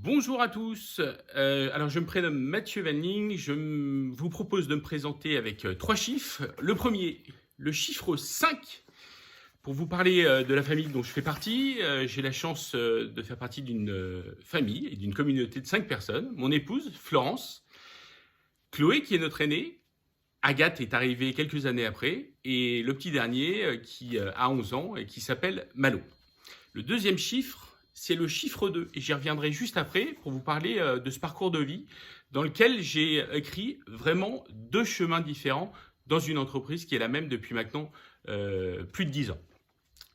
Bonjour à tous. Alors, je me prénomme Mathieu Vanling. Vous propose de me présenter avec trois chiffres. Le premier, le chiffre 5, pour vous parler de la famille dont je fais partie. J'ai la chance de faire partie d'une famille et d'une communauté de 5 personnes. Mon épouse, Florence, Chloé, qui est notre aînée. Agathe est arrivée quelques années après. Et le petit dernier, qui a 11 ans et qui s'appelle Malo. Le deuxième chiffre, c'est le chiffre 2. Et j'y reviendrai juste après pour vous parler de ce parcours de vie dans lequel j'ai écrit vraiment deux chemins différents dans une entreprise qui est la même depuis maintenant plus de 10 ans.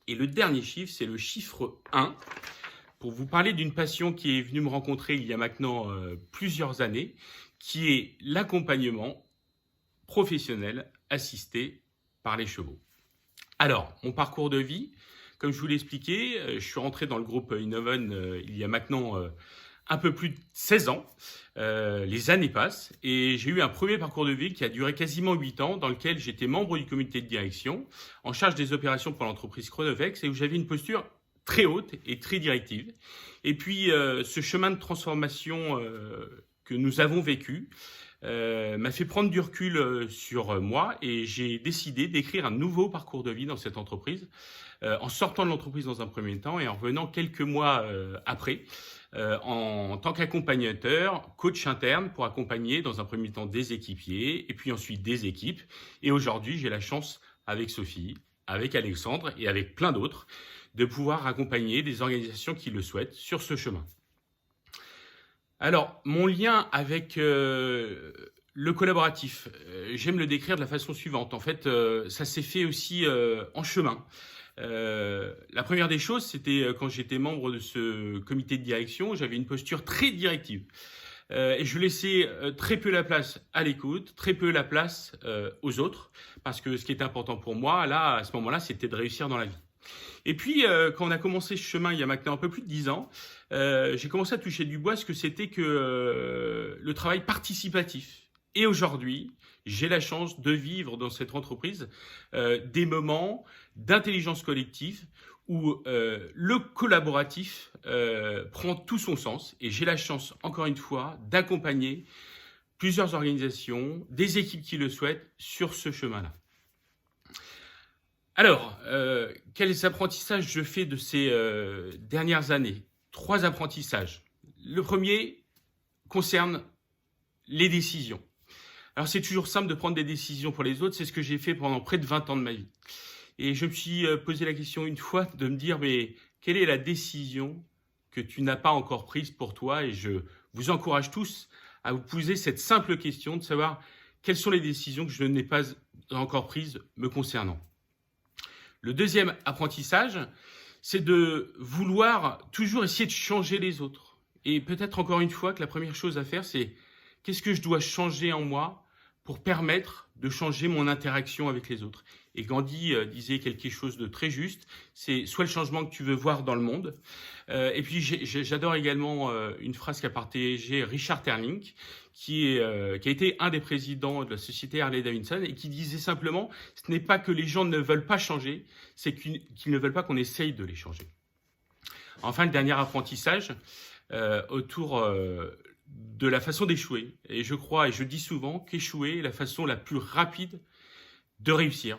Et le dernier chiffre, c'est le chiffre 1 pour vous parler d'une passion qui est venue me rencontrer il y a maintenant plusieurs années, qui est l'accompagnement professionnel assisté par les chevaux. Alors, mon parcours de vie, comme je vous l'ai expliqué, je suis rentré dans le groupe Innoven il y a maintenant un peu plus de 16 ans. Les années passent et j'ai eu un premier parcours de vie qui a duré quasiment 8 ans, dans lequel j'étais membre du comité de direction, en charge des opérations pour l'entreprise Chronovex et où j'avais une posture très haute et très directive. Et puis, ce chemin de transformation que nous avons vécu m'a fait prendre du recul sur moi et j'ai décidé d'écrire un nouveau parcours de vie dans cette entreprise, en sortant de l'entreprise dans un premier temps et en revenant quelques mois après en tant qu'accompagnateur, coach interne pour accompagner dans un premier temps des équipiers et puis ensuite des équipes. Et aujourd'hui, j'ai la chance avec Sophie, avec Alexandre et avec plein d'autres de pouvoir accompagner des organisations qui le souhaitent sur ce chemin. Alors, mon lien avec le collaboratif, j'aime le décrire de la façon suivante. En fait, ça s'est fait aussi en chemin. La première des choses, c'était quand j'étais membre de ce comité de direction, j'avais une posture très directive. Et je laissais très peu la place à l'écoute, très peu la place aux autres, parce que ce qui était important pour moi, là, à ce moment-là, c'était de réussir dans la vie. Et puis, quand on a commencé ce chemin il y a maintenant un peu plus de 10 ans, j'ai commencé à toucher du bois ce que c'était que le travail participatif. Et aujourd'hui, j'ai la chance de vivre dans cette entreprise des moments d'intelligence collective où le collaboratif prend tout son sens. Et j'ai la chance, encore une fois, d'accompagner plusieurs organisations, des équipes qui le souhaitent sur ce chemin-là. Alors, quels apprentissages je fais de ces dernières années? 3 apprentissages. Le premier concerne les décisions. Alors, c'est toujours simple de prendre des décisions pour les autres. C'est ce que j'ai fait pendant près de 20 ans de ma vie. Et je me suis posé la question une fois de me dire, mais quelle est la décision que tu n'as pas encore prise pour toi? Et je vous encourage tous à vous poser cette simple question de savoir quelles sont les décisions que je n'ai pas encore prises me concernant. Le deuxième apprentissage, c'est de vouloir toujours essayer de changer les autres. Et peut-être encore une fois que la première chose à faire, c'est qu'est-ce que je dois changer en moi pour permettre de changer mon interaction avec les autres. Et Gandhi disait quelque chose de très juste, c'est soit le changement que tu veux voir dans le monde. Et puis j'adore également une phrase qu'a partagée Richard Terling, qui a été un des présidents de la société Harley-Davidson et qui disait simplement, ce n'est pas que les gens ne veulent pas changer, c'est qu'ils ne veulent pas qu'on essaye de les changer. Enfin, le dernier apprentissage autour de la façon d'échouer. Et je crois, et je dis souvent, qu'échouer est la façon la plus rapide de réussir.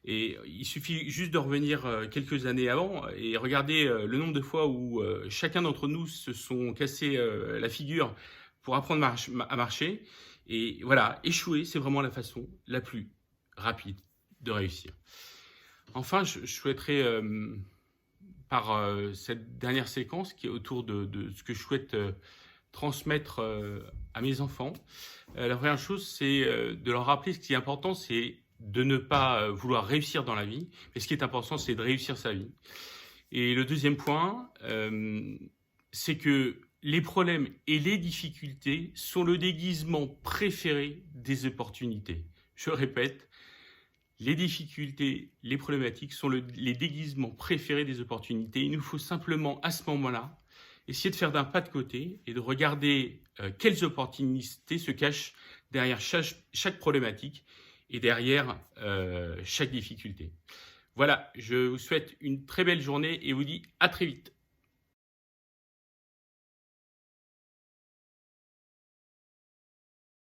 Et il suffit juste de revenir quelques années avant et regarder le nombre de fois où chacun d'entre nous se sont cassés la figure pour apprendre à marcher. Et voilà, échouer, c'est vraiment la façon la plus rapide de réussir. Enfin, je souhaiterais, par cette dernière séquence qui est autour de ce que je souhaite transmettre à mes enfants, la première chose, c'est de leur rappeler ce qui est important, c'est de ne pas vouloir réussir dans la vie, mais ce qui est important, c'est de réussir sa vie. Et le deuxième point, c'est que les problèmes et les difficultés sont le déguisement préféré des opportunités. Je répète, les difficultés, les problématiques sont les déguisements préférés des opportunités. Il nous faut simplement, à ce moment-là, essayer de faire d'un pas de côté et de regarder quelles opportunités se cachent derrière chaque problématique et derrière chaque difficulté. Voilà, je vous souhaite une très belle journée et vous dis à très vite.